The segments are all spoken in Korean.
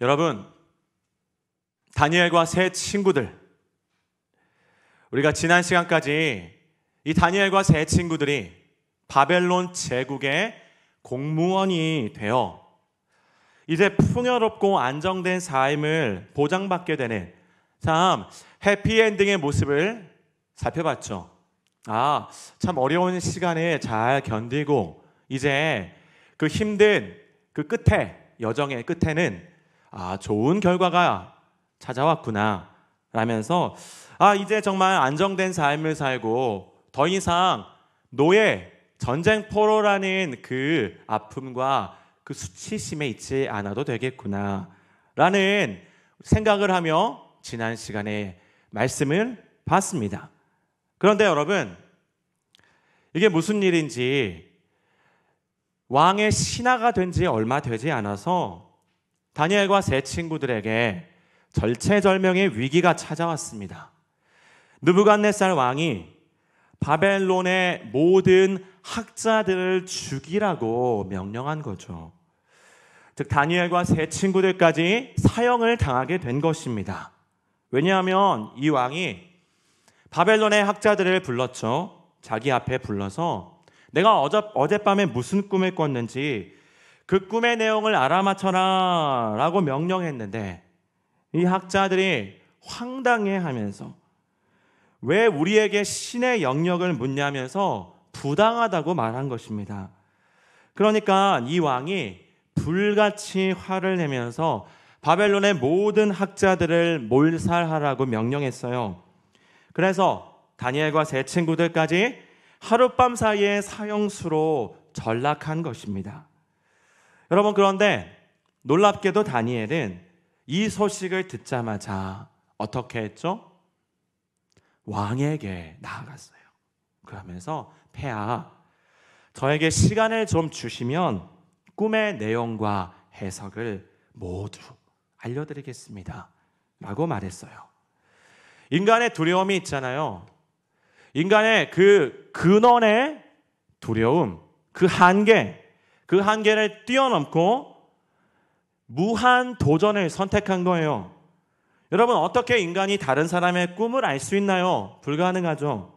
여러분, 다니엘과 세 친구들, 우리가 지난 시간까지 이 다니엘과 세 친구들이 바벨론 제국의 공무원이 되어 이제 풍요롭고 안정된 삶을 보장받게 되는 참 해피엔딩의 모습을 살펴봤죠. 참 어려운 시간에 잘 견디고 이제 그 힘든 그 끝에, 여정의 끝에는 좋은 결과가 찾아왔구나 라면서 이제 정말 안정된 삶을 살고 더 이상 노예, 전쟁포로라는 그 아픔과 그 수치심에 있지 않아도 되겠구나 라는 생각을 하며 지난 시간에 말씀을 봤습니다. 그런데 여러분, 이게 무슨 일인지 왕의 신하가 된 지 얼마 되지 않아서 다니엘과 세 친구들에게 절체절명의 위기가 찾아왔습니다. 느부갓네살 왕이 바벨론의 모든 학자들을 죽이라고 명령한 거죠. 즉 다니엘과 세 친구들까지 사형을 당하게 된 것입니다. 왜냐하면 이 왕이 바벨론의 학자들을 불렀죠. 자기 앞에 불러서 내가 어젯밤에 무슨 꿈을 꿨는지 그 꿈의 내용을 알아맞혀라 라고 명령했는데 이 학자들이 황당해하면서 왜 우리에게 신의 영역을 묻냐면서 부당하다고 말한 것입니다. 그러니까 이 왕이 불같이 화를 내면서 바벨론의 모든 학자들을 몰살하라고 명령했어요. 그래서 다니엘과 세 친구들까지 하룻밤 사이에 사형수로 전락한 것입니다. 여러분, 그런데 놀랍게도 다니엘은 이 소식을 듣자마자 어떻게 했죠? 왕에게 나아갔어요. 그러면서 폐하, 저에게 시간을 좀 주시면 꿈의 내용과 해석을 모두 알려드리겠습니다 라고 말했어요. 인간의 두려움이 있잖아요. 인간의 그 근원의 두려움, 그 한계를 뛰어넘고 무한 도전을 선택한 거예요. 여러분, 어떻게 인간이 다른 사람의 꿈을 알 수 있나요? 불가능하죠.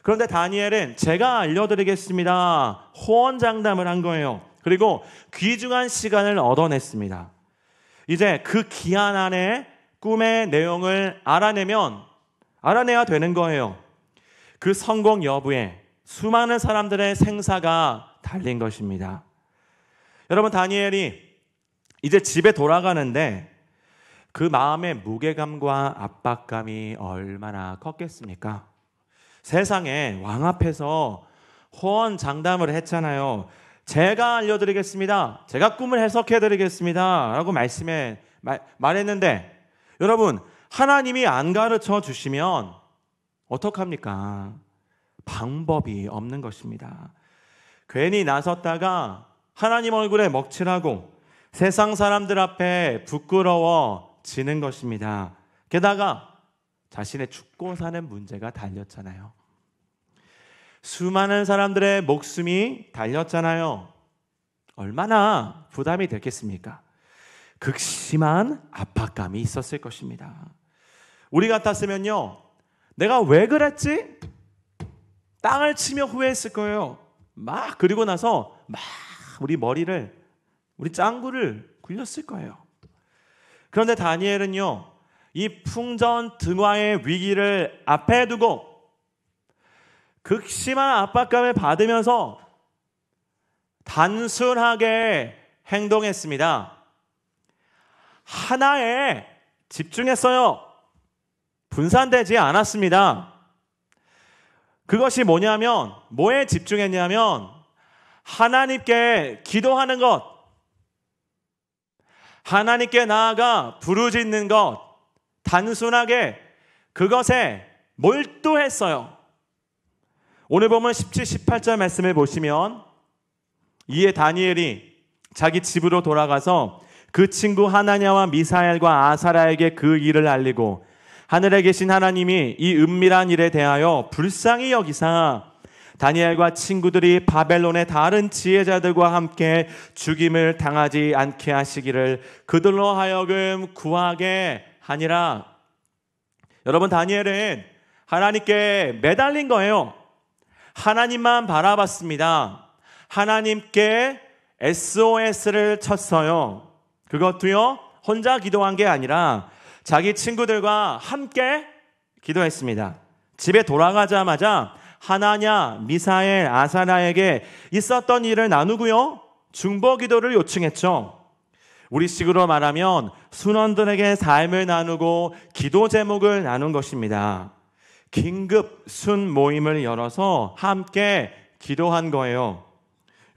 그런데 다니엘은 제가 알려드리겠습니다. 호언장담을 한 거예요. 그리고 귀중한 시간을 얻어냈습니다. 이제 그 기한 안에 꿈의 내용을 알아내야 되는 거예요. 그 성공 여부에 수많은 사람들의 생사가 달린 것입니다. 여러분, 다니엘이 이제 집에 돌아가는데 그 마음의 무게감과 압박감이 얼마나 컸겠습니까? 세상에 왕 앞에서 호언장담을 했잖아요. 제가 알려드리겠습니다. 제가 꿈을 해석해드리겠습니다 라고 말했는데 여러분, 하나님이 안 가르쳐 주시면 어떡합니까? 방법이 없는 것입니다. 괜히 나섰다가 하나님 얼굴에 먹칠하고 세상 사람들 앞에 부끄러워지는 것입니다. 게다가 자신의 죽고 사는 문제가 달렸잖아요. 수많은 사람들의 목숨이 달렸잖아요. 얼마나 부담이 됐겠습니까? 극심한 압박감이 있었을 것입니다. 우리 같았으면요, 내가 왜 그랬지? 땅을 치며 후회했을 거예요. 그리고 나서 우리 짱구를 굴렸을 거예요. 그런데 다니엘은요, 이 풍전등화의 위기를 앞에 두고 극심한 압박감을 받으면서 단순하게 행동했습니다. 하나에 집중했어요. 분산되지 않았습니다. 그것이 뭐에 집중했냐면 하나님께 기도하는 것, 하나님께 나아가 부르짖는 것, 단순하게 그것에 몰두했어요. 오늘 보면 17, 18절 말씀을 보시면 이에 다니엘이 자기 집으로 돌아가서 그 친구 하나냐와 미사엘과 아사랴에게 그 일을 알리고 하늘에 계신 하나님이 이 은밀한 일에 대하여 불쌍히 여기사 다니엘과 친구들이 바벨론의 다른 지혜자들과 함께 죽임을 당하지 않게 하시기를 그들로 하여금 구하게 하니라. 여러분, 다니엘은 하나님께 매달린 거예요. 하나님만 바라봤습니다. 하나님께 SOS를 쳤어요. 그것도요, 혼자 기도한 게 아니라 자기 친구들과 함께 기도했습니다. 집에 돌아가자마자 하나냐, 미사엘, 아사랴에게 있었던 일을 나누고요, 중보 기도를 요청했죠. 우리식으로 말하면 순원들에게 삶을 나누고 기도 제목을 나눈 것입니다. 긴급 순 모임을 열어서 함께 기도한 거예요.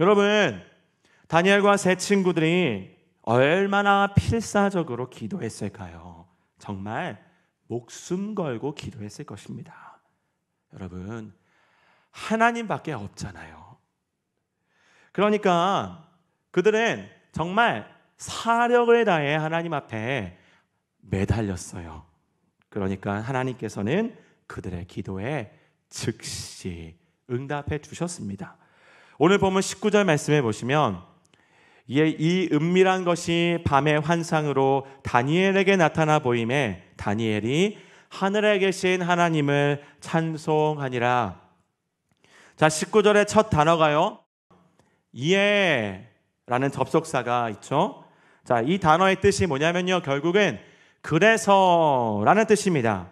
여러분, 다니엘과 세 친구들이 얼마나 필사적으로 기도했을까요? 정말 목숨 걸고 기도했을 것입니다. 여러분, 하나님밖에 없잖아요. 그러니까 그들은 정말 사력을 다해 하나님 앞에 매달렸어요. 그러니까 하나님께서는 그들의 기도에 즉시 응답해 주셨습니다. 오늘 보면 19절 말씀에 보시면 이 은밀한 것이 밤의 환상으로 다니엘에게 나타나 보임에 다니엘이 하늘에 계신 하나님을 찬송하니라. 자, 19절의 첫 단어가요, 이에라는 접속사가 있죠. 자, 이 단어의 뜻이 뭐냐면요, 결국은 그래서라는 뜻입니다.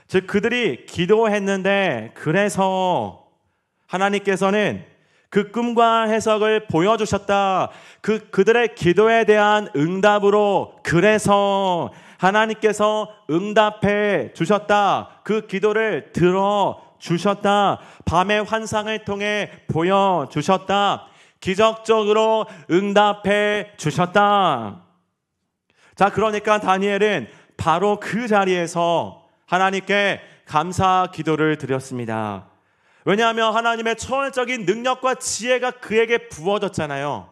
즉, 그들이 기도했는데 그래서 하나님께서는 그 꿈과 해석을 보여주셨다. 그들의 기도에 대한 응답으로 그래서 하나님께서 응답해 주셨다. 그 기도를 들어주셨다. 밤의 환상을 통해 보여주셨다. 기적적으로 응답해 주셨다. 자, 그러니까 다니엘은 바로 그 자리에서 하나님께 감사 기도를 드렸습니다. 왜냐하면 하나님의 초월적인 능력과 지혜가 그에게 부어졌잖아요.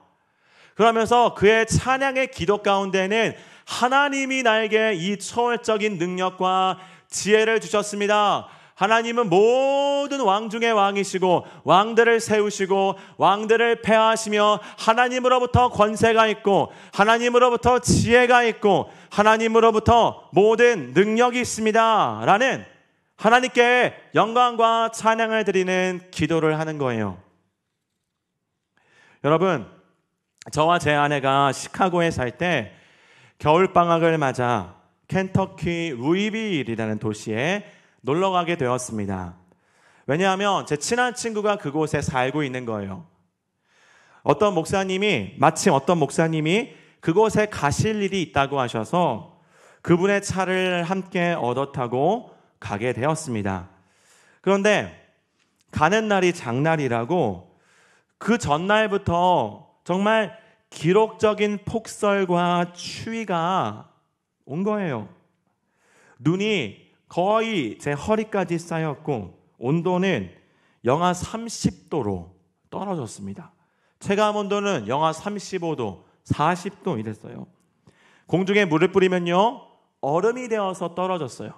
그러면서 그의 찬양의 기도 가운데는 하나님이 나에게 이 초월적인 능력과 지혜를 주셨습니다. 하나님은 모든 왕 중의 왕이시고 왕들을 세우시고 왕들을 폐하시며 하나님으로부터 권세가 있고 하나님으로부터 지혜가 있고 하나님으로부터 모든 능력이 있습니다 라는 하나님께 영광과 찬양을 드리는 기도를 하는 거예요. 여러분, 저와 제 아내가 시카고에 살 때 겨울방학을 맞아 켄터키 루이빌이라는 도시에 놀러 가게 되었습니다. 왜냐하면 제 친한 친구가 그곳에 살고 있는 거예요. 마침 어떤 목사님이 그곳에 가실 일이 있다고 하셔서 그분의 차를 함께 얻어 타고 가게 되었습니다. 그런데 가는 날이 장날이라고 그 전날부터 정말 기록적인 폭설과 추위가 온 거예요. 눈이 거의 제 허리까지 쌓였고 온도는 영하 30도로 떨어졌습니다. 체감 온도는 영하 35도, 40도 이랬어요. 공중에 물을 뿌리면요, 얼음이 되어서 떨어졌어요.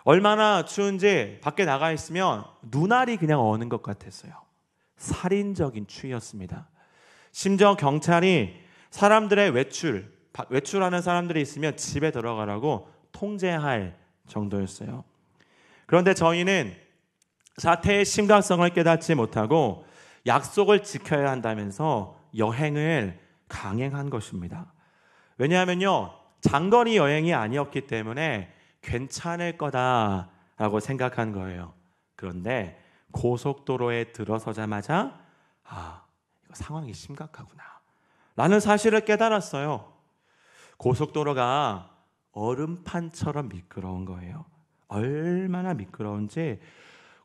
얼마나 추운지 밖에 나가 있으면 눈알이 그냥 어는 것 같았어요. 살인적인 추위였습니다. 심지어 경찰이 사람들의 외출하는 사람들이 있으면 집에 들어가라고 통제할 정도였어요. 그런데 저희는 사태의 심각성을 깨닫지 못하고 약속을 지켜야 한다면서 여행을 강행한 것입니다. 왜냐하면요, 장거리 여행이 아니었기 때문에 괜찮을 거다라고 생각한 거예요. 그런데 고속도로에 들어서자마자 이거 상황이 심각하구나 라는 사실을 깨달았어요. 고속도로가 얼음판처럼 미끄러운 거예요. 얼마나 미끄러운지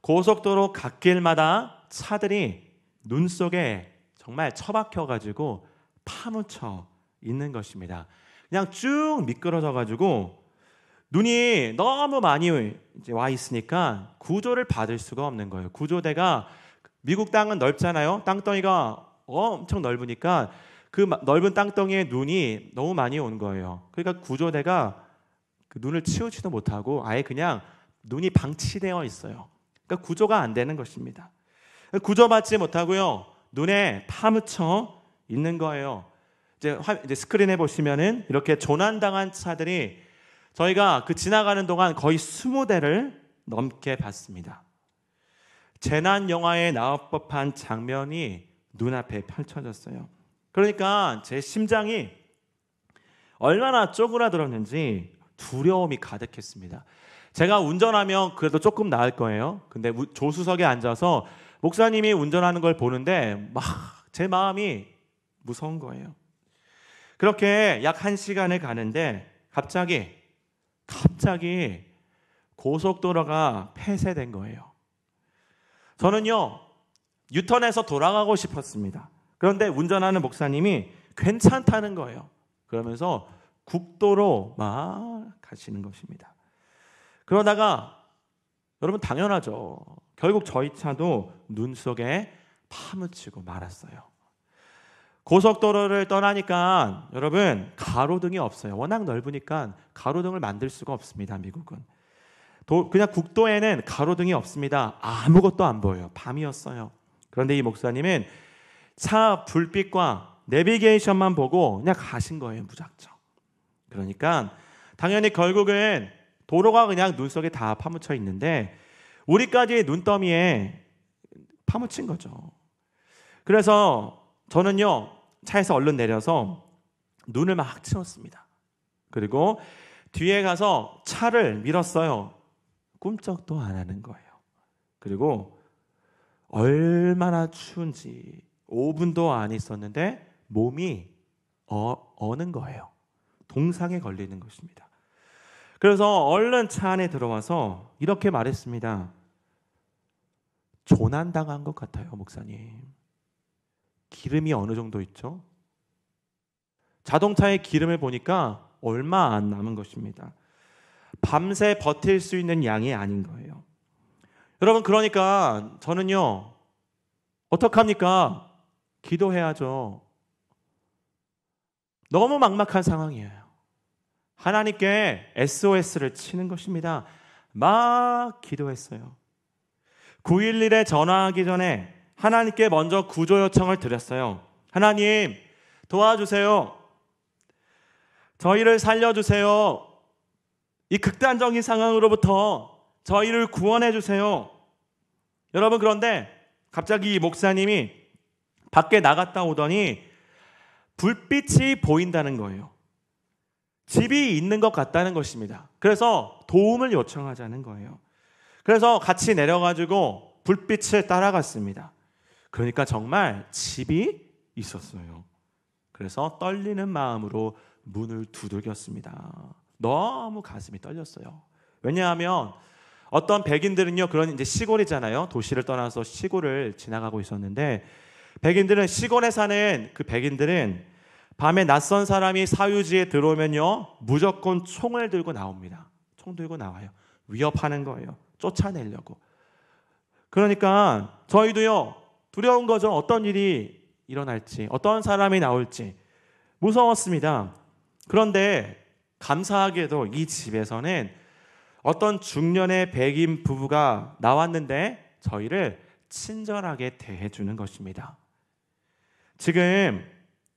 고속도로 갓길마다 차들이 눈 속에 정말 처박혀가지고 파묻혀 있는 것입니다. 그냥 쭉 미끄러져가지고 눈이 너무 많이 이제 와 있으니까 구조를 받을 수가 없는 거예요. 구조대가, 미국 땅은 넓잖아요. 땅덩이가 엄청 넓으니까 그 넓은 땅덩이에 눈이 너무 많이 온 거예요. 그러니까 구조대가 그 눈을 치우지도 못하고 아예 그냥 눈이 방치되어 있어요. 그러니까 구조가 안 되는 것입니다. 구조받지 못하고요. 눈에 파묻혀 있는 거예요. 이제 스크린에 보시면은 이렇게 조난당한 차들이 저희가 그 지나가는 동안 거의 20대를 넘게 봤습니다. 재난 영화에 나올 법한 장면이 눈앞에 펼쳐졌어요. 그러니까 제 심장이 얼마나 쪼그라들었는지 두려움이 가득했습니다. 제가 운전하면 그래도 조금 나을 거예요. 근데 조수석에 앉아서 목사님이 운전하는 걸 보는데 막 제 마음이 무서운 거예요. 그렇게 약 1시간을 가는데 갑자기 고속도로가 폐쇄된 거예요. 저는요, 유턴해서 돌아가고 싶었습니다. 그런데 운전하는 목사님이 괜찮다는 거예요. 그러면서 국도로 막 가시는 것입니다. 그러다가 여러분 당연하죠. 결국 저희 차도 눈 속에 파묻히고 말았어요. 고속도로를 떠나니까 여러분 가로등이 없어요. 워낙 넓으니까 가로등을 만들 수가 없습니다. 미국은. 그냥 국도에는 가로등이 없습니다. 아무것도 안 보여요. 밤이었어요. 그런데 이 목사님은 차 불빛과 내비게이션만 보고 그냥 가신 거예요. 무작정. 그러니까 당연히 결국은 도로가 그냥 눈 속에 다 파묻혀 있는데 우리까지 눈더미에 파묻힌 거죠. 그래서 저는요, 차에서 얼른 내려서 눈을 막 치웠습니다. 그리고 뒤에 가서 차를 밀었어요. 꿈쩍도 안 하는 거예요. 그리고 얼마나 추운지 5분도 안 있었는데 몸이 어는 거예요. 동상에 걸리는 것입니다. 그래서 얼른 차 안에 들어와서 이렇게 말했습니다. 조난당한 것 같아요, 목사님. 기름이 어느 정도 있죠? 자동차의 기름을 보니까 얼마 안 남은 것입니다. 밤새 버틸 수 있는 양이 아닌 거예요. 여러분, 그러니까 저는요, 어떡합니까? 기도해야죠. 너무 막막한 상황이에요. 하나님께 SOS를 치는 것입니다. 막 기도했어요. 911에 전화하기 전에 하나님께 먼저 구조 요청을 드렸어요. 하나님, 도와주세요. 저희를 살려주세요. 이 극단적인 상황으로부터 저희를 구원해 주세요. 여러분, 그런데 갑자기 이 목사님이 밖에 나갔다 오더니 불빛이 보인다는 거예요. 집이 있는 것 같다는 것입니다. 그래서 도움을 요청하자는 거예요. 그래서 같이 내려가지고 불빛을 따라갔습니다. 그러니까 정말 집이 있었어요. 그래서 떨리는 마음으로 문을 두들겼습니다. 너무 가슴이 떨렸어요. 왜냐하면 어떤 백인들은요, 그런 이제 시골이잖아요. 도시를 떠나서 시골을 지나가고 있었는데 백인들은 시골에 사는 그 백인들은 밤에 낯선 사람이 사유지에 들어오면요, 무조건 총을 들고 나옵니다. 총 들고 나와요. 위협하는 거예요. 쫓아내려고. 그러니까 저희도요, 두려운 거죠. 어떤 일이 일어날지, 어떤 사람이 나올지 무서웠습니다. 그런데 감사하게도 이 집에서는 어떤 중년의 백인 부부가 나왔는데 저희를 친절하게 대해주는 것입니다. 지금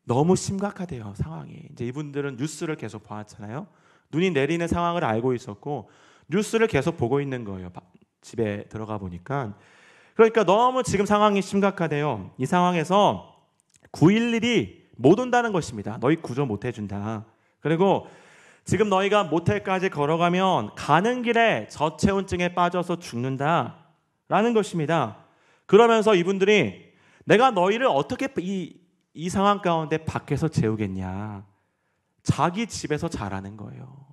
너무 심각하대요, 상황이. 이제 이분들은 뉴스를 계속 봐왔잖아요. 눈이 내리는 상황을 알고 있었고 뉴스를 계속 보고 있는 거예요. 집에 들어가 보니까. 그러니까 너무 지금 상황이 심각하대요. 이 상황에서 911이 못 온다는 것입니다. 너희 구조 못 해준다. 그리고 지금 너희가 모텔까지 걸어가면 가는 길에 저체온증에 빠져서 죽는다라는 것입니다. 그러면서 이분들이 내가 너희를 어떻게 이 상황 가운데 밖에서 재우겠냐. 자기 집에서 자라는 거예요.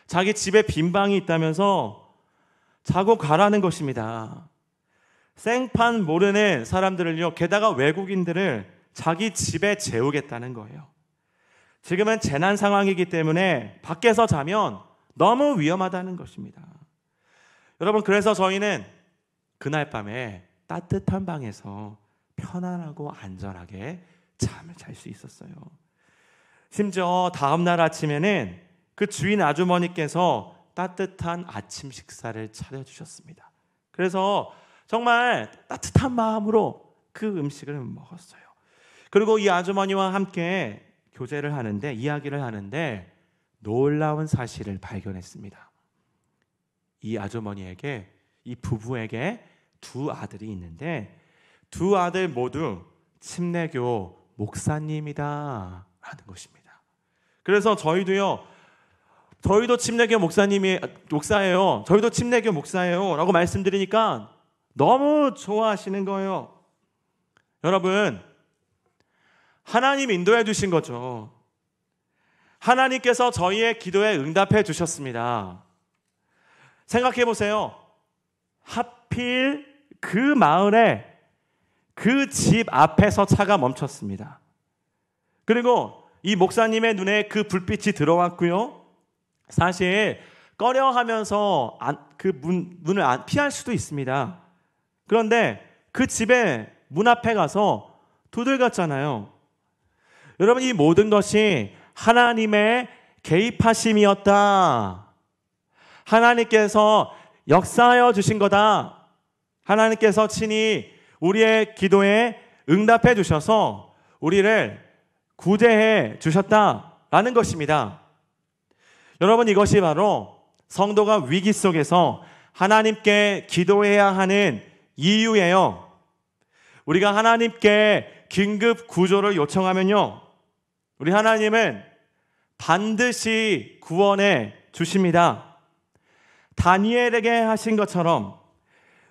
자기 집에 빈 방이 있다면서 자고 가라는 것입니다. 생판 모르는 사람들을요, 게다가 외국인들을 자기 집에 재우겠다는 거예요. 지금은 재난 상황이기 때문에 밖에서 자면 너무 위험하다는 것입니다. 여러분, 그래서 저희는 그날 밤에 따뜻한 방에서 편안하고 안전하게 잠을 잘 수 있었어요. 심지어 다음날 아침에는 그 주인 아주머니께서 따뜻한 아침 식사를 차려주셨습니다. 그래서 정말 따뜻한 마음으로 그 음식을 먹었어요. 그리고 이 아주머니와 함께 교제를 하는데, 이야기를 하는데 놀라운 사실을 발견했습니다. 이 아주머니에게, 이 부부에게 두 아들이 있는데 두 아들 모두 침례교 목사님이다 라는 것입니다. 그래서 저희도 침례교 목사예요. 저희도 침례교 목사예요 라고 말씀드리니까 너무 좋아하시는 거예요. 여러분, 하나님 인도해 주신 거죠. 하나님께서 저희의 기도에 응답해 주셨습니다. 생각해 보세요. 하필 그 마을에 그 집 앞에서 차가 멈췄습니다. 그리고 이 목사님의 눈에 그 불빛이 들어왔고요. 사실 꺼려하면서 그 문을 피할 수도 있습니다. 그런데 그 집의 문 앞에 가서 두들겼잖아요. 여러분, 이 모든 것이 하나님의 개입하심이었다. 하나님께서 역사하여 주신 거다. 하나님께서 친히 우리의 기도에 응답해 주셔서 우리를 구제해 주셨다라는 것입니다. 여러분, 이것이 바로 성도가 위기 속에서 하나님께 기도해야 하는 이유예요. 우리가 하나님께 긴급 구조를 요청하면요, 우리 하나님은 반드시 구원해 주십니다. 다니엘에게 하신 것처럼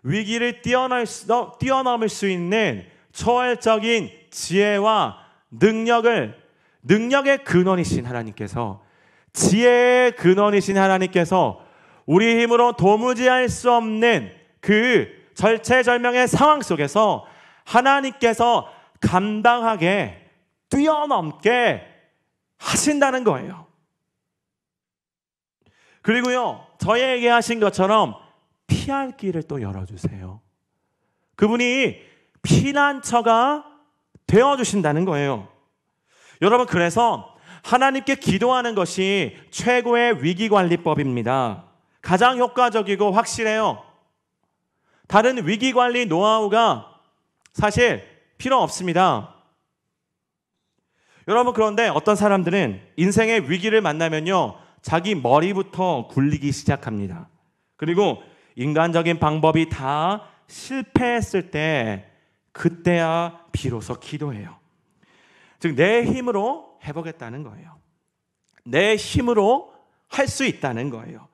위기를 뛰어넘을 수 있는 초월적인 지혜와 능력의 근원이신 하나님께서, 지혜의 근원이신 하나님께서 우리 힘으로 도무지 할 수 없는 그 절체절명의 상황 속에서 하나님께서 감당하게 뛰어넘게 하신다는 거예요. 그리고요, 저희에게 하신 것처럼 피할 길을 또 열어주세요. 그분이 피난처가 되어주신다는 거예요. 여러분, 그래서 하나님께 기도하는 것이 최고의 위기관리법입니다. 가장 효과적이고 확실해요. 다른 위기관리 노하우가 사실 필요 없습니다. 여러분, 그런데 어떤 사람들은 인생의 위기를 만나면요, 자기 머리부터 굴리기 시작합니다. 그리고 인간적인 방법이 다 실패했을 때 그때야 비로소 기도해요. 즉, 내 힘으로 해보겠다는 거예요. 내 힘으로 할 수 있다는 거예요.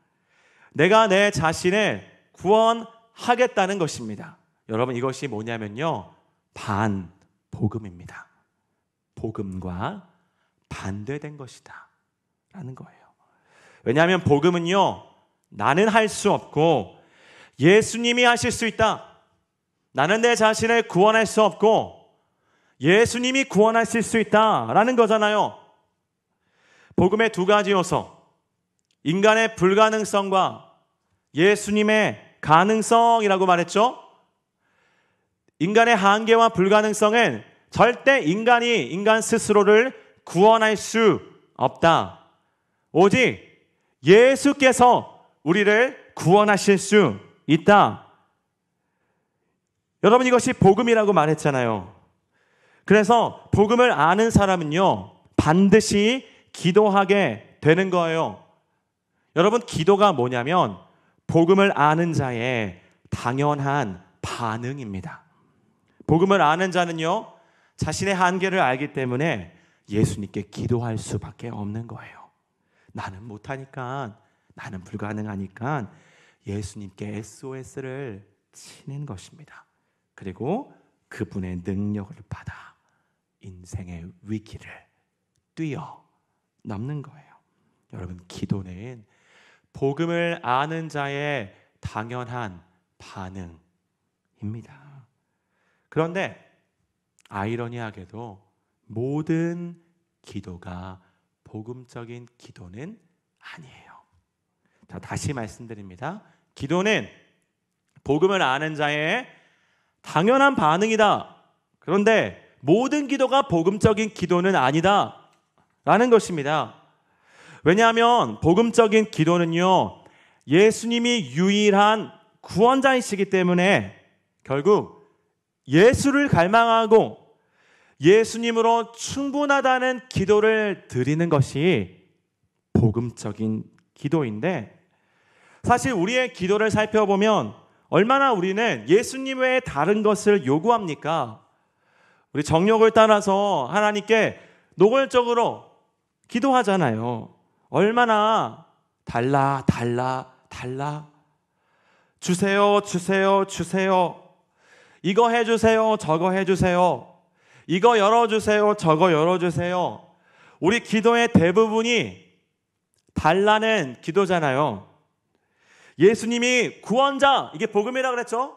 내가 내 자신을 구원하겠다는 것입니다. 여러분, 이것이 뭐냐면요, 반복음입니다. 복음과 반대된 것이다 라는 거예요. 왜냐하면 복음은요, 나는 할 수 없고 예수님이 하실 수 있다. 나는 내 자신을 구원할 수 없고 예수님이 구원하실 수 있다라는 거잖아요. 복음의 두 가지 요소, 인간의 불가능성과 예수님의 가능성이라고 말했죠. 인간의 한계와 불가능성은 절대 인간 스스로를 구원할 수 없다. 오직 예수께서 우리를 구원하실 수 있다. 여러분, 이것이 복음이라고 말했잖아요. 그래서 복음을 아는 사람은요, 반드시 기도하게 되는 거예요. 여러분, 기도가 뭐냐면 복음을 아는 자의 당연한 반응입니다. 복음을 아는 자는요, 자신의 한계를 알기 때문에 예수님께 기도할 수밖에 없는 거예요. 나는 못하니까, 나는 불가능하니까 예수님께 SOS를 치는 것입니다. 그리고 그분의 능력을 받아 인생의 위기를 뛰어넘는 거예요. 여러분, 기도는 복음을 아는 자의 당연한 반응입니다. 그런데 아이러니하게도 모든 기도가 복음적인 기도는 아니에요. 자, 다시 말씀드립니다. 기도는 복음을 아는 자의 당연한 반응이다. 그런데 모든 기도가 복음적인 기도는 아니다 라는 것입니다. 왜냐하면 복음적인 기도는요, 예수님이 유일한 구원자이시기 때문에 결국 예수를 갈망하고 예수님으로 충분하다는 기도를 드리는 것이 복음적인 기도인데, 사실 우리의 기도를 살펴보면 얼마나 우리는 예수님 외에 다른 것을 요구합니까? 우리 정욕을 따라서 하나님께 노골적으로 기도하잖아요. 얼마나 달라 주세요, 주세요, 주세요. 이거 해주세요, 저거 해주세요. 이거 열어주세요, 저거 열어주세요. 우리 기도의 대부분이 달라는 기도잖아요. 예수님이 구원자, 이게 복음이라고 그랬죠?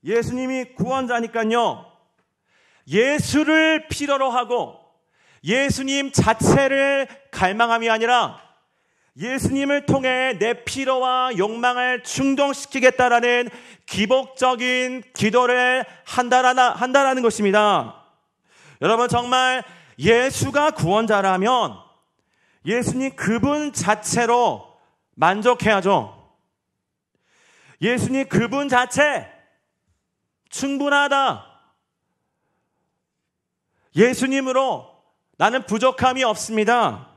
예수님이 구원자니까요. 예수를 필요로 하고 예수님 자체를 갈망함이 아니라 예수님을 통해 내 필요와 욕망을 충족시키겠다라는 기복적인 기도를 한다라는 것입니다. 여러분, 정말 예수가 구원자라면 예수님 그분 자체로 만족해야죠. 예수님 그분 자체 충분하다. 예수님으로 나는 부족함이 없습니다.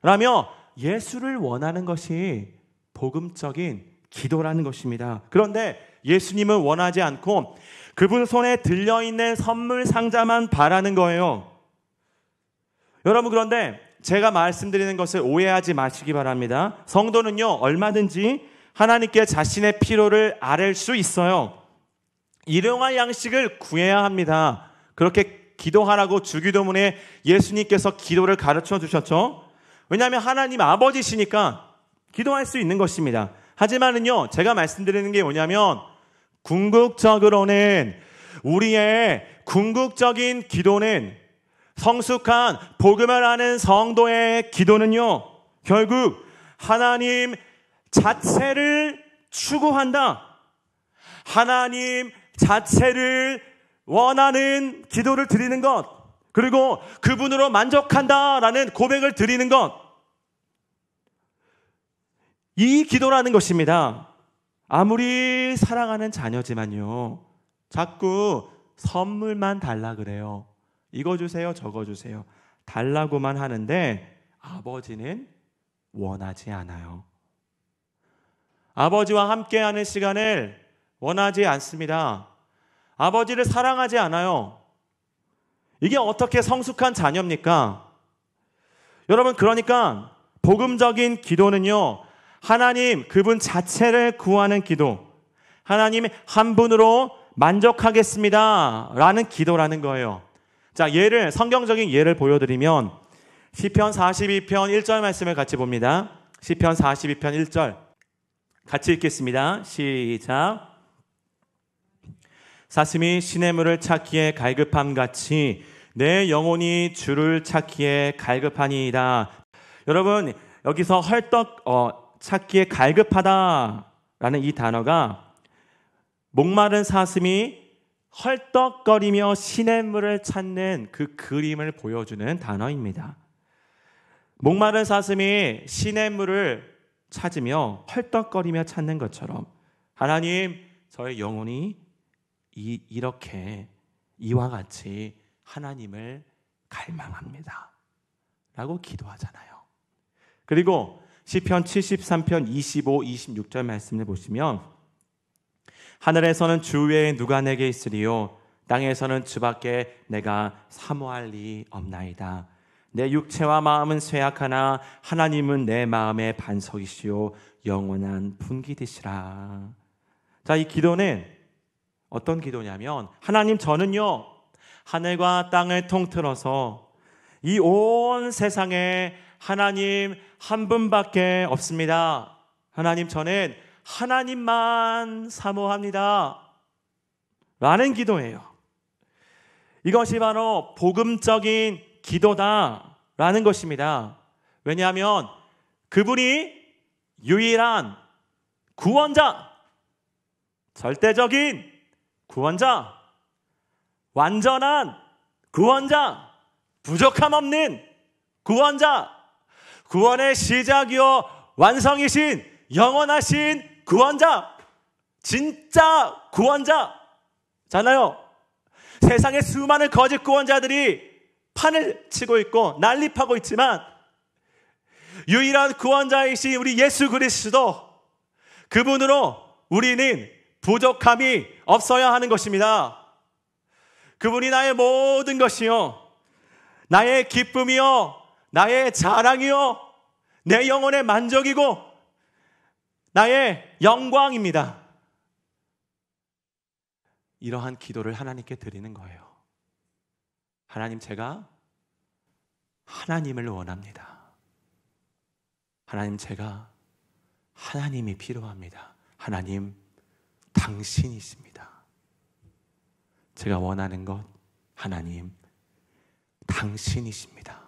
라며 예수를 원하는 것이 복음적인 기도라는 것입니다. 그런데 예수님은 원하지 않고 그분 손에 들려있는 선물 상자만 바라는 거예요. 여러분, 그런데 제가 말씀드리는 것을 오해하지 마시기 바랍니다. 성도는요, 얼마든지 하나님께 자신의 필요를 아뢰 수 있어요. 일용할 양식을 구해야 합니다. 그렇게 기도하라고 주기도문에 예수님께서 기도를 가르쳐 주셨죠. 왜냐하면 하나님 아버지시니까 기도할 수 있는 것입니다. 하지만은요, 제가 말씀드리는 게 뭐냐면 궁극적으로는 우리의 궁극적인 기도는, 성숙한 복음을 아는 성도의 기도는요, 결국 하나님 자체를 추구한다. 하나님 자체를 원하는 기도를 드리는 것, 그리고 그분으로 만족한다라는 고백을 드리는 것, 이 기도라는 것입니다. 아무리 사랑하는 자녀지만요, 자꾸 선물만 달라 그래요. 이거 주세요, 저거 주세요. 달라고만 하는데 아버지는 원하지 않아요. 아버지와 함께하는 시간을 원하지 않습니다. 아버지를 사랑하지 않아요. 이게 어떻게 성숙한 자녀입니까? 여러분, 그러니까 복음적인 기도는요, 하나님 그분 자체를 구하는 기도, 하나님 한 분으로 만족하겠습니다 라는 기도라는 거예요. 자, 성경적인 예를 보여드리면 시편 42편 1절 말씀을 같이 봅니다. 시편 42편 1절 같이 읽겠습니다. 시작. 사슴이 시냇물을 찾기에 갈급함같이 내 영혼이 주를 찾기에 갈급하니이다. 여러분, 여기서 헐떡 찾기에 갈급하다라는 이 단어가 목마른 사슴이 헐떡거리며 시냇물을 찾는 그 그림을 보여주는 단어입니다. 목마른 사슴이 시냇물을 찾으며 헐떡거리며 찾는 것처럼 하나님, 저의 영혼이 이렇게 이와 같이 하나님을 갈망합니다 라고 기도하잖아요. 그리고 시편 73편 25, 26절 말씀을 보시면 하늘에서는 주 외에 누가 내게 있으리요, 땅에서는 주밖에 내가 사모할 리 없나이다. 내 육체와 마음은 쇠약하나 하나님은 내 마음의 반석이시요 영원한 분기되시라. 자, 이 기도는 어떤 기도냐면, 하나님, 저는요 하늘과 땅을 통틀어서 이 온 세상에 하나님 한 분밖에 없습니다. 하나님, 저는 하나님만 사모합니다 라는 기도예요. 이것이 바로 복음적인 기도다라는 것입니다. 왜냐하면 그분이 유일한 구원자, 절대적인 구원자, 완전한 구원자, 부족함 없는 구원자, 구원의 시작이요 완성이신 영원하신 구원자, 진짜 구원자잖아요. 세상에 수많은 거짓 구원자들이 판을 치고 있고 난립하고 있지만 유일한 구원자이신 우리 예수 그리스도, 그분으로 우리는 부족함이 없어야 하는 것입니다. 그분이 나의 모든 것이요, 나의 기쁨이요, 나의 자랑이요, 내 영혼의 만족이고 나의 영광입니다. 이러한 기도를 하나님께 드리는 거예요. 하나님, 제가 하나님을 원합니다. 하나님, 제가 하나님이 필요합니다. 하나님, 당신이십니다. 제가 원하는 것, 하나님, 당신이십니다.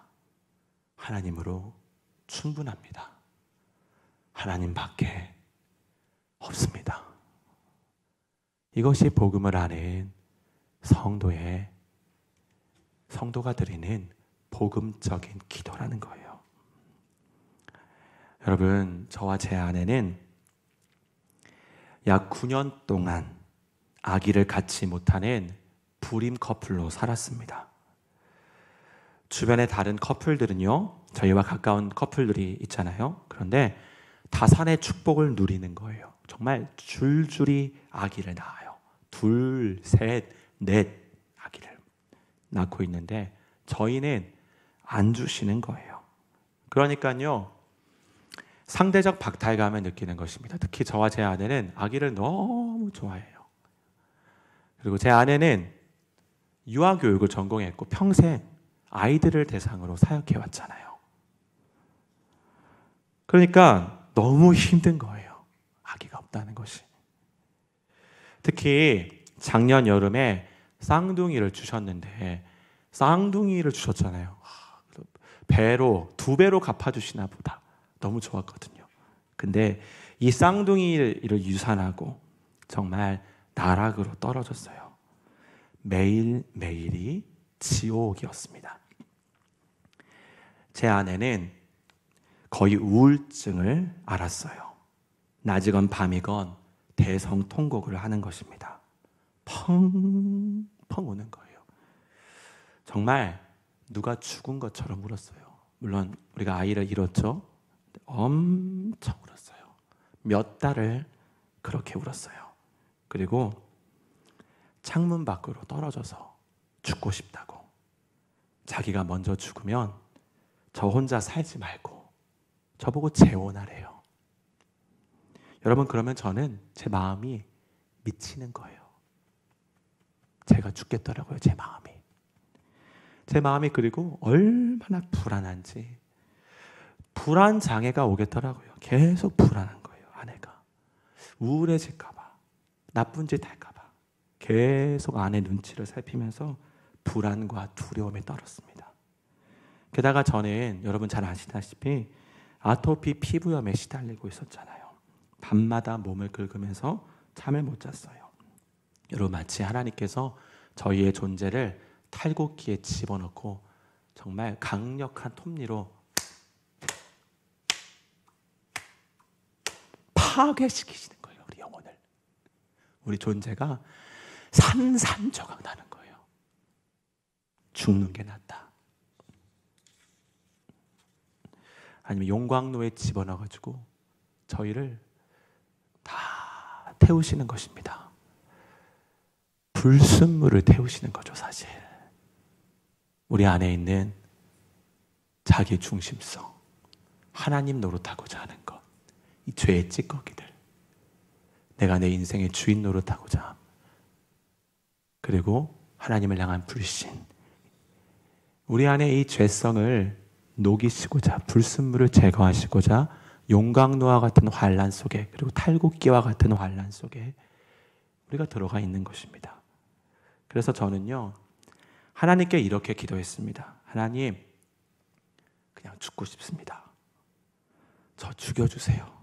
하나님으로 충분합니다. 하나님밖에 없습니다. 이것이 복음을 아는 성도가 드리는 복음적인 기도라는 거예요. 여러분, 저와 제 아내는 약 9년 동안 아기를 갖지 못하는 불임 커플로 살았습니다. 주변의 다른 커플들은요, 저희와 가까운 커플들이 있잖아요. 그런데 다산의 축복을 누리는 거예요. 정말 줄줄이 아기를 낳아요. 2, 3, 4 아기를 낳고 있는데 저희는 안 주시는 거예요. 그러니까요, 상대적 박탈감을 느끼는 것입니다. 특히 저와 제 아내는 아기를 너무 좋아해요. 그리고 제 아내는 유아교육을 전공했고 평생 아이들을 대상으로 사역해왔잖아요. 그러니까 너무 힘든 거예요. 아기가 없다는 것이. 특히 작년 여름에 쌍둥이를 주셨는데, 쌍둥이를 주셨잖아요. 배로 2배로 갚아주시나 보다. 너무 좋았거든요. 근데 이 쌍둥이를 유산하고 정말 나락으로 떨어졌어요. 매일매일이 지옥이었습니다. 제 아내는 거의 우울증을 앓았어요. 낮이건 밤이건 대성통곡을 하는 것입니다. 펑펑 우는 거예요. 정말 누가 죽은 것처럼 울었어요. 물론 우리가 아이를 잃었죠. 엄청 울었어요. 몇 달을 그렇게 울었어요. 그리고 창문 밖으로 떨어져서 죽고 싶다고, 자기가 먼저 죽으면 저 혼자 살지 말고 저보고 재혼하래요. 여러분, 그러면 저는 제 마음이 미치는 거예요. 제가 죽겠더라고요. 제 마음이. 그리고 얼마나 불안한지, 불안 장애가 오겠더라고요. 계속 불안한 거예요. 아내가 우울해질까 봐, 나쁜 짓 할까 봐 계속 아내 눈치를 살피면서 불안과 두려움에 떨었습니다. 게다가 저는 여러분 잘 아시다시피 아토피 피부염에 시달리고 있었잖아요. 밤마다 몸을 긁으면서 잠을 못 잤어요. 여러분, 마치 하나님께서 저희의 존재를 탈곡기에 집어넣고 정말 강력한 톱니로 파괴시키시는 거예요. 우리 영혼을. 우리 존재가 산산조각 나는 거예요. 죽는 게 낫다. 아니면 용광로에 집어넣어가지고 저희를 다 태우시는 것입니다. 불순물을 태우시는 거죠, 사실. 우리 안에 있는 자기 중심성, 하나님 노릇하고자 하는 것, 이 죄의 찌꺼기들, 내가 내 인생의 주인 노릇하고자 함, 그리고 하나님을 향한 불신, 우리 안에 이 죄성을 녹이시고자, 불순물을 제거하시고자 용광로와 같은 환란 속에, 그리고 탈곡기와 같은 환란 속에 우리가 들어가 있는 것입니다. 그래서 저는요, 하나님께 이렇게 기도했습니다. 하나님, 그냥 죽고 싶습니다. 저 죽여주세요.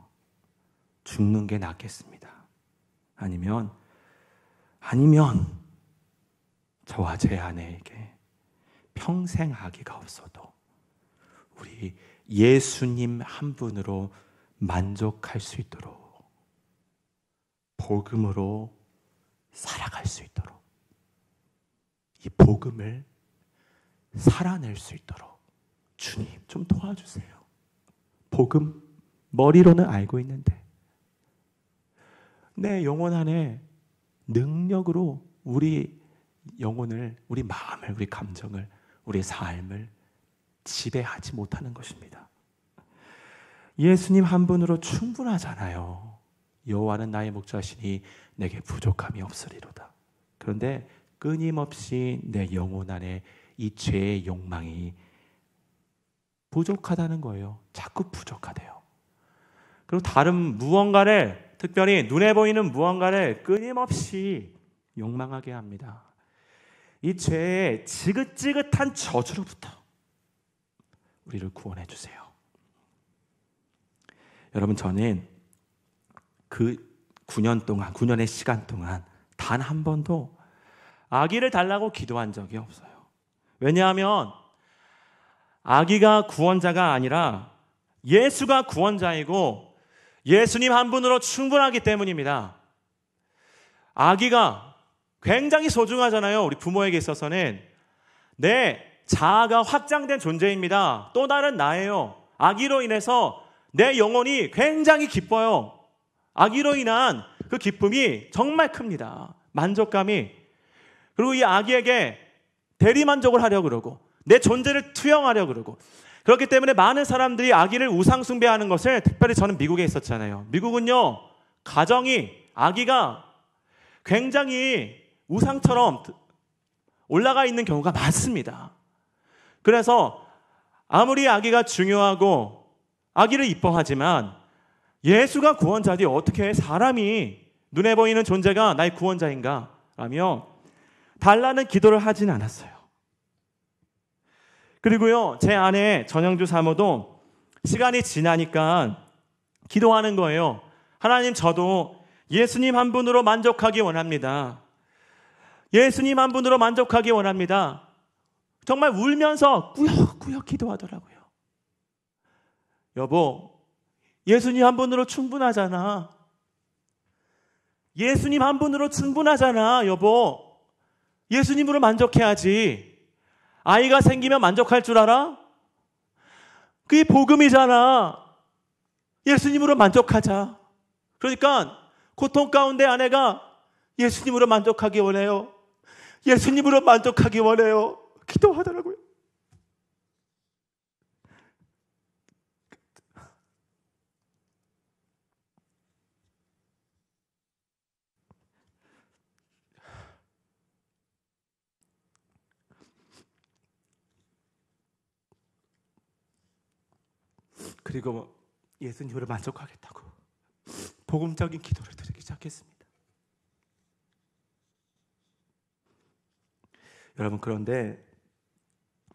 죽는 게 낫겠습니다. 아니면 저와 제 아내에게 평생 아기가 없어도 우리 예수님 한 분으로 만족할 수 있도록 복음으로 살아갈 수 있도록, 이 복음을 살아낼 수 있도록 주님 좀 도와주세요. 복음 머리로는 알고 있는데 내 영혼 안에 능력으로 우리 영혼을, 우리 마음을, 우리 감정을, 우리 삶을 지배하지 못하는 것입니다. 예수님 한 분으로 충분하잖아요. 여호와는 나의 목자시니 내게 부족함이 없으리로다. 그런데 끊임없이 내 영혼 안에 이 죄의 욕망이 부족하다는 거예요. 자꾸 부족하대요. 그리고 다른 무언가를, 특별히 눈에 보이는 무언가를 끊임없이 욕망하게 합니다. 이 죄의 지긋지긋한 저주로부터 우리를 구원해 주세요. 여러분, 저는 그 9년의 시간 동안 단 한 번도 아기를 달라고 기도한 적이 없어요. 왜냐하면 아기가 구원자가 아니라 예수가 구원자이고 예수님 한 분으로 충분하기 때문입니다. 아기가 굉장히 소중하잖아요. 우리 부모에게 있어서는 내 자아가 확장된 존재입니다. 또 다른 나예요. 아기로 인해서 내 영혼이 굉장히 기뻐요. 아기로 인한 그 기쁨이 정말 큽니다. 만족감이. 그리고 이 아기에게 대리만족을 하려고 그러고 내 존재를 투영하려고 그러고, 그렇기 때문에 많은 사람들이 아기를 우상 숭배하는 것을, 특별히 저는 미국에 있었잖아요. 미국은요, 가정이, 아기가 굉장히 우상처럼 올라가 있는 경우가 많습니다. 그래서 아무리 아기가 중요하고 아기를 이뻐하지만 예수가 구원자지 어떻게 사람이 눈에 보이는 존재가 나의 구원자인가 라며 달라는 기도를 하진 않았어요. 그리고요, 제 아내 전영주 사모도 시간이 지나니까 기도하는 거예요. 하나님, 저도 예수님 한 분으로 만족하기 원합니다. 예수님 한 분으로 만족하기 원합니다. 정말 울면서 꾸역꾸역 기도하더라고요. 여보, 예수님 한 분으로 충분하잖아. 예수님 한 분으로 충분하잖아, 여보. 예수님으로 만족해야지. 아이가 생기면 만족할 줄 알아? 그게 복음이잖아. 예수님으로 만족하자. 그러니까 고통 가운데 아내가 예수님으로 만족하기 원해요. 예수님으로 만족하기 원해요. 기도하더라고요. 그리고 예수님으로 만족하겠다고 복음적인 기도를 드리기 시작했습니다. 여러분, 그런데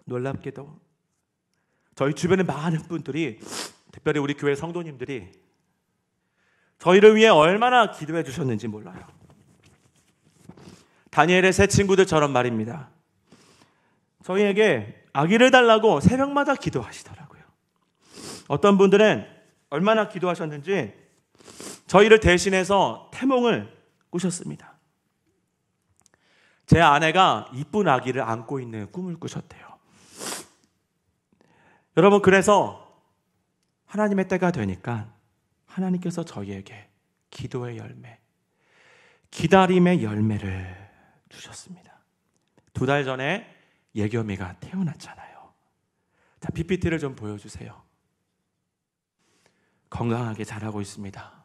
놀랍게도 저희 주변에 많은 분들이, 특별히 우리 교회 성도님들이 저희를 위해 얼마나 기도해 주셨는지 몰라요. 다니엘의 세 친구들처럼 말입니다. 저희에게 아기를 달라고 새벽마다 기도하시더라고요. 어떤 분들은 얼마나 기도하셨는지 저희를 대신해서 태몽을 꾸셨습니다. 제 아내가 이쁜 아기를 안고 있는 꿈을 꾸셨대요. 여러분, 그래서 하나님의 때가 되니까 하나님께서 저희에게 기도의 열매, 기다림의 열매를 주셨습니다. 2달 전에 예겸이가 태어났잖아요. 자, PPT를 좀 보여주세요. 건강하게 자라고 있습니다.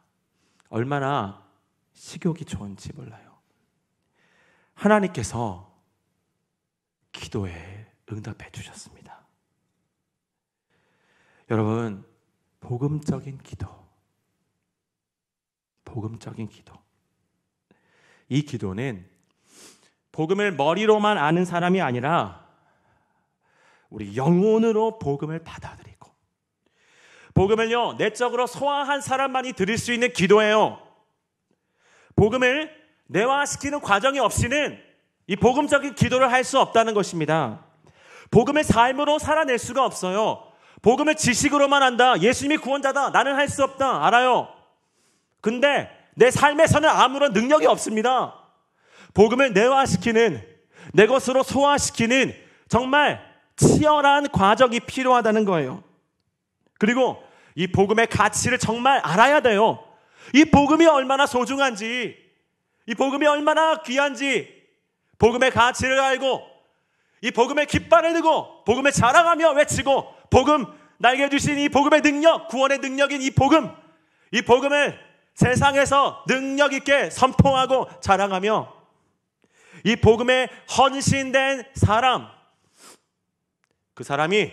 얼마나 식욕이 좋은지 몰라요. 하나님께서 기도에 응답해 주셨습니다. 여러분, 복음적인 기도, 복음적인 기도. 이 기도는 복음을 머리로만 아는 사람이 아니라 우리 영혼으로 복음을 받아들이고 복음을요, 내적으로 소화한 사람만이 드릴 수 있는 기도예요. 복음을 내화시키는 과정이 없이는 이 복음적인 기도를 할 수 없다는 것입니다. 복음을 삶으로 살아낼 수가 없어요. 복음을 지식으로만 한다. 예수님이 구원자다. 나는 할 수 없다. 알아요. 근데 내 삶에서는 아무런 능력이 없습니다. 복음을 내화시키는, 내 것으로 소화시키는 정말 치열한 과정이 필요하다는 거예요. 그리고 이 복음의 가치를 정말 알아야 돼요. 이 복음이 얼마나 소중한지, 이 복음이 얼마나 귀한지, 복음의 가치를 알고 이 복음의 깃발을 들고 복음을 자랑하며 외치고, 복음, 나에게 주신 이 복음의 능력, 구원의 능력인 이 복음을 세상에서 능력 있게 선포하고 자랑하며, 이 복음에 헌신된 사람, 그 사람이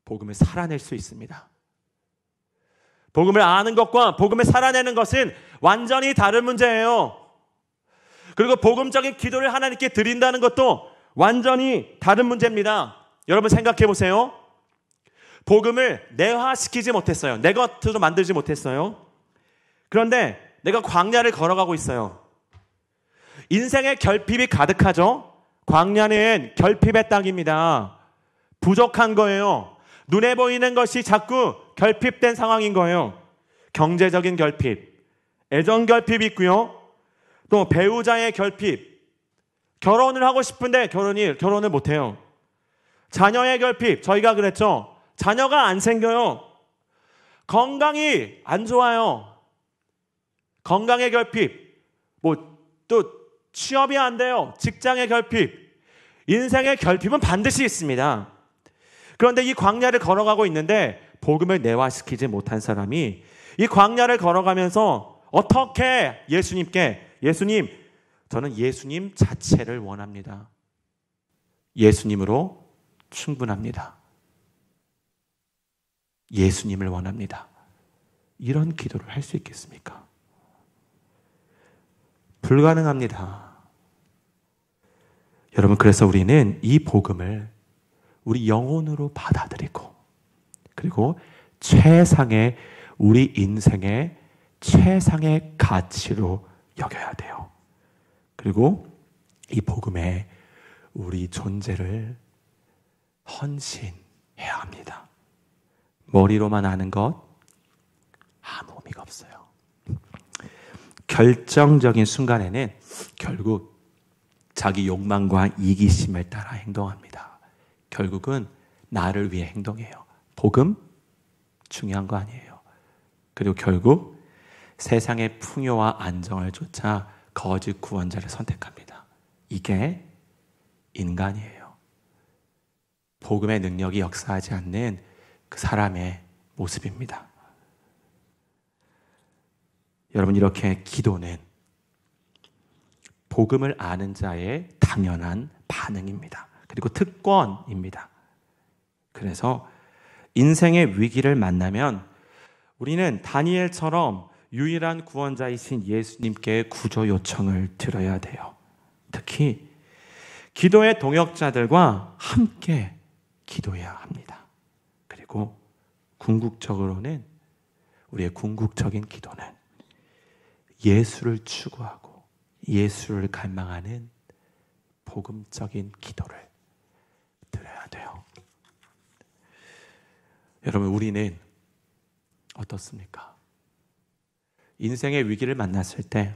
복음을 살아낼 수 있습니다. 복음을 아는 것과 복음을 살아내는 것은 완전히 다른 문제예요. 그리고 복음적인 기도를 하나님께 드린다는 것도 완전히 다른 문제입니다. 여러분 생각해 보세요. 복음을 내화시키지 못했어요. 내 것으로 만들지 못했어요. 그런데 내가 광야를 걸어가고 있어요. 인생의 결핍이 가득하죠. 광야는 결핍의 땅입니다. 부족한 거예요. 눈에 보이는 것이 자꾸 결핍된 상황인 거예요. 경제적인 결핍, 애정 결핍이 있고요. 또 배우자의 결핍, 결혼을 하고 싶은데 결혼을 못해요. 자녀의 결핍, 저희가 그랬죠. 자녀가 안 생겨요. 건강이 안 좋아요. 건강의 결핍, 또 취업이 안 돼요. 직장의 결핍, 인생의 결핍은 반드시 있습니다. 그런데 이 광야를 걸어가고 있는데 복음을 내화시키지 못한 사람이 이 광야를 걸어가면서 어떻게 예수님, 저는 예수님 자체를 원합니다. 예수님으로 충분합니다. 예수님을 원합니다. 이런 기도를 할 수 있겠습니까? 불가능합니다. 여러분, 그래서 우리는 이 복음을 우리 영혼으로 받아들이고, 그리고 최상의, 우리 인생의 최상의 가치로 여겨야 돼요. 그리고 이 복음에 우리 존재를 헌신해야 합니다. 머리로만 아는 것 아무 의미가 없어요. 결정적인 순간에는 결국 자기 욕망과 이기심을 따라 행동합니다. 결국은 나를 위해 행동해요. 복음 중요한 거 아니에요. 그리고 결국 세상의 풍요와 안정을 쫓아 거짓 구원자를 선택합니다. 이게 인간이에요. 복음의 능력이 역사하지 않는 그 사람의 모습입니다. 여러분, 이렇게 기도는 복음을 아는 자의 당연한 반응입니다. 그리고 특권입니다. 그래서 인생의 위기를 만나면 우리는 다니엘처럼 유일한 구원자이신 예수님께 구조 요청을 드려야 돼요. 특히 기도의 동역자들과 함께 기도해야 합니다. 그리고 궁극적으로는, 우리의 궁극적인 기도는 예수를 추구하고 예수를 갈망하는 복음적인 기도를 드려야 돼요. 여러분, 우리는 어떻습니까? 인생의 위기를 만났을 때,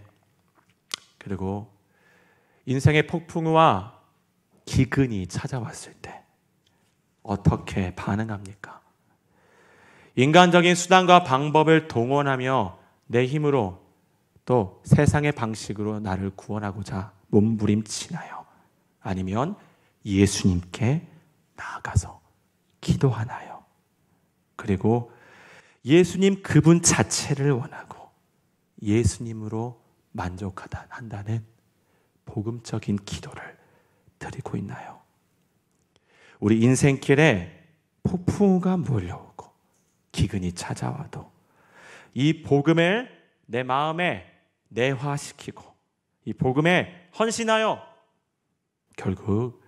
그리고 인생의 폭풍우와 기근이 찾아왔을 때 어떻게 반응합니까? 인간적인 수단과 방법을 동원하며 내 힘으로 또 세상의 방식으로 나를 구원하고자 몸부림치나요? 아니면 예수님께 나아가서 기도하나요? 그리고 예수님 그분 자체를 원하고 예수님으로 만족한다는 복음적인 기도를 드리고 있나요? 우리 인생길에 폭풍우가 몰려오고 기근이 찾아와도 이 복음을 내 마음에 내화시키고 이 복음에 헌신하여 결국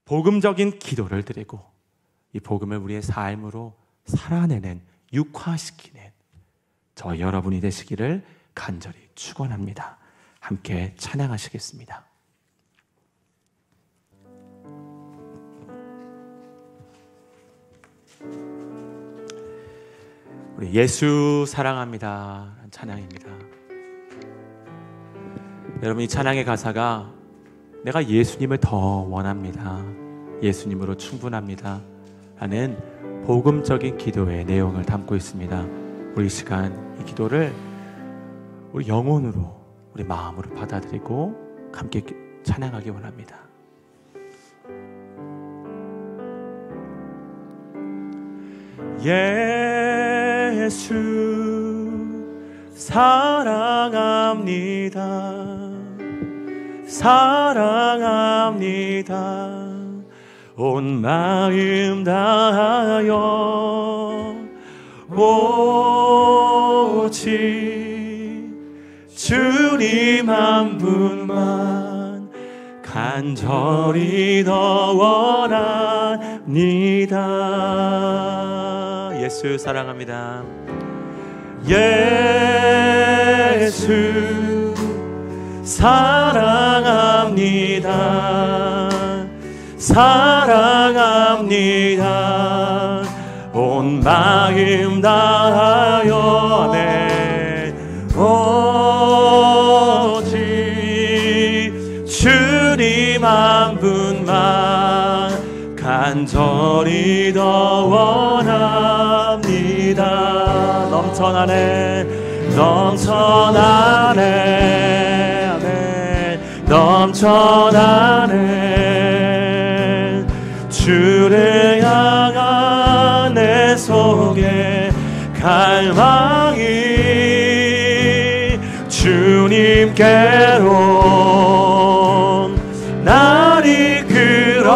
복음적인 기도를 드리고 이 복음을 우리의 삶으로 살아내는, 육화시키는 저와 여러분이 되시기를 간절히 축원합니다. 함께 찬양하시겠습니다. 우리 예수 사랑합니다 찬양입니다. 여러분, 이 찬양의 가사가 내가 예수님을 더 원합니다, 예수님으로 충분합니다 라는 복음적인 기도의 내용을 담고 있습니다. 우리 이 시간 이 기도를 우리 영혼으로, 우리 마음으로 받아들이고 함께 찬양하기 원합니다. 예수 사랑합니다, 사랑합니다. 온 마음 다하여 오직 주님 한 분만 간절히 더 원합니다. 예수 사랑합니다. 예수 사랑합니다, 사랑합니다. 온 마음 다하여 아멘. 오직 주님 한 분만 간절히 더 원합니다. 넘쳐나네, 넘쳐나네, 아멘. 넘쳐나네. 주를 향한 내 속에 갈망이 주님께로 날 이끌어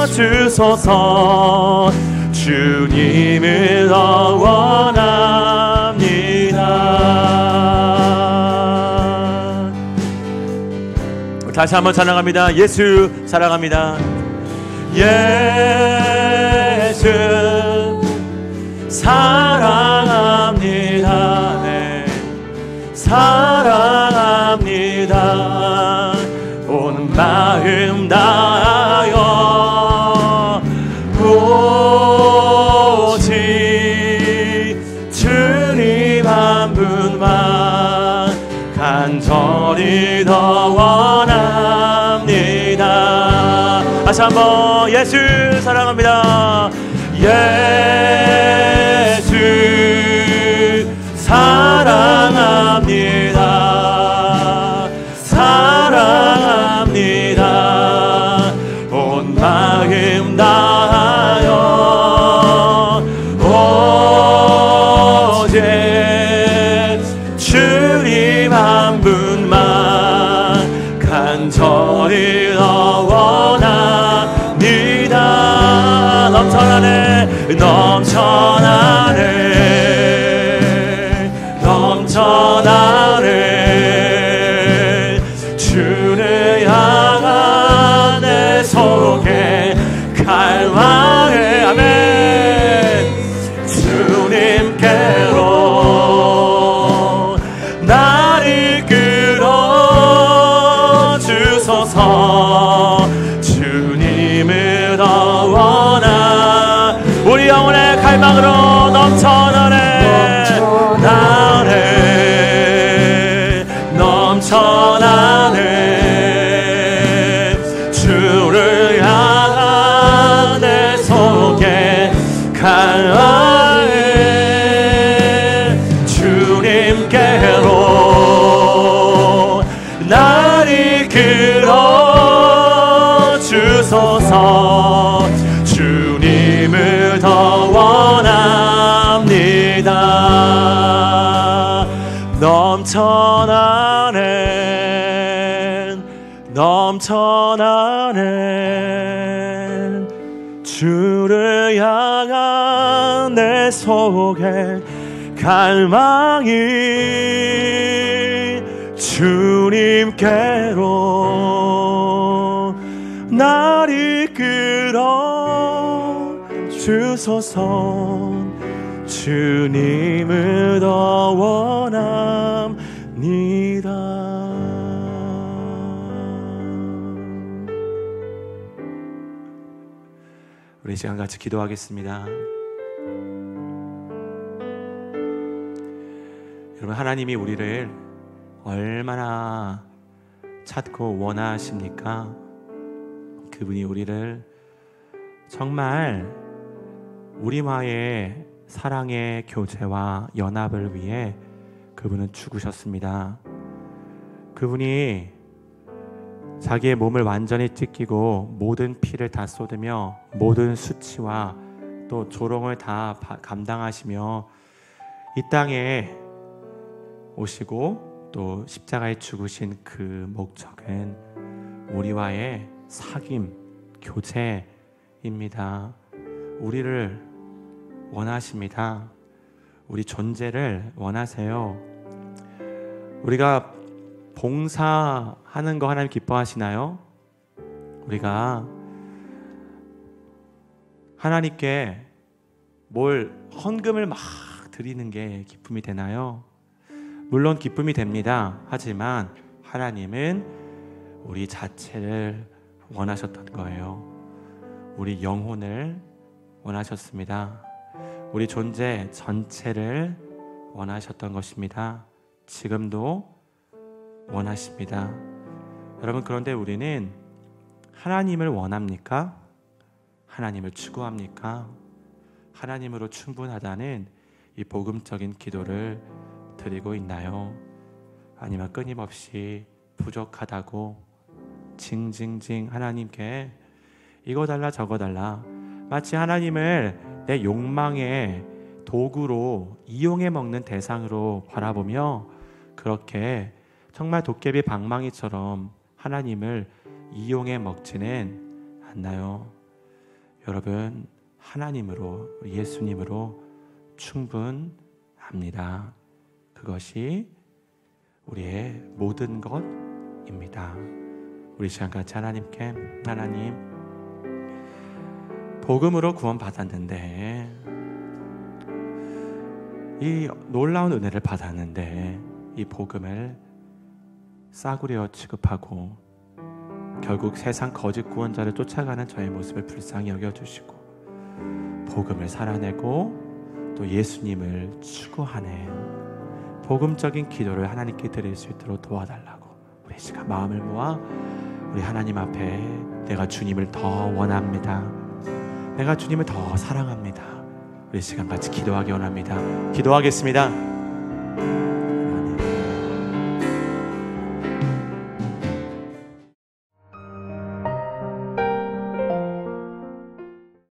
주소서. 주님을 더 원합니다. 다시 한번 찬양합니다. 예수 사랑합니다. 예수 사랑합니다, 네. 사랑합니다. 온 마음 다하여 오직 주님 한 분만 간절히 더 원합니다. 다시 한번 예수 사랑합니다. 예수 사랑합니다, 사랑합니다. 온 마음 다하여 오직 주님 한 분만 간절히 더 원합니다. 넘쳐나네, 넘쳐나네, 넘쳐나네. 주를 향한 내 속에 갈망해, 아멘. 주님께로 날 이끌어 주소서. 주님을 더 원하, 우리 영혼의 갈망으로 넘쳐나네, 나네, 넘쳐나네. 주를 향한 내 속에 갈망해 주님께로 날 이끌어 주소서. 주님을 더 원합니다. 넘쳐나네, 넘쳐나네. 주를 향한 내 속에 갈망이 주님께로 날 이끌어 주소서. 주님을 더 원합니다. 우리 시간 같이 기도하겠습니다. 여러분, 하나님이 우리를 얼마나 찾고 원하십니까? 그분이 우리를 정말 우리와의 사랑의 교제와 연합을 위해 그분은 죽으셨습니다. 그분이 자기의 몸을 완전히 찢기고 모든 피를 다 쏟으며 모든 수치와 또 조롱을 다 감당하시며 이 땅에 오시고 또 십자가에 죽으신 그 목적은 우리와의 사귐, 교제입니다. 우리를 원하십니다. 우리 존재를 원하세요. 우리가 봉사하는 거 하나님 기뻐하시나요? 우리가 하나님께 뭘 헌금을 막 드리는 게 기쁨이 되나요? 물론 기쁨이 됩니다. 하지만 하나님은 우리 자체를 원하셨던 거예요. 우리 영혼을 원하셨습니다. 우리 존재 전체를 원하셨던 것입니다. 지금도 원하십니다. 여러분, 그런데 우리는 하나님을 원합니까? 하나님을 추구합니까? 하나님으로 충분하다는 이 복음적인 기도를 드리고 있나요? 아니면 끊임없이 부족하다고 징징징 하나님께 이거 달라 저거 달라, 마치 하나님을 내 욕망의 도구로 이용해 먹는 대상으로 바라보며 그렇게 정말 도깨비 방망이처럼 하나님을 이용해 먹지는 않나요? 여러분, 하나님으로, 예수님으로 충분합니다. 그것이 우리의 모든 것입니다. 우리 시간 같이 하나님께, 하나님, 복음으로 구원받았는데, 이 놀라운 은혜를 받았는데 이 복음을 싸구려 취급하고 결국 세상 거짓 구원자를 쫓아가는 저의 모습을 불쌍히 여겨주시고 복음을 살아내고 또 예수님을 추구하는 복음적인 기도를 하나님께 드릴 수 있도록 도와달라고 우리 시간 마음을 모아 우리 하나님 앞에 내가 주님을 더 원합니다. 내가 주님을 더 사랑합니다. 우리 시간 같이 기도하기 원합니다. 기도하겠습니다.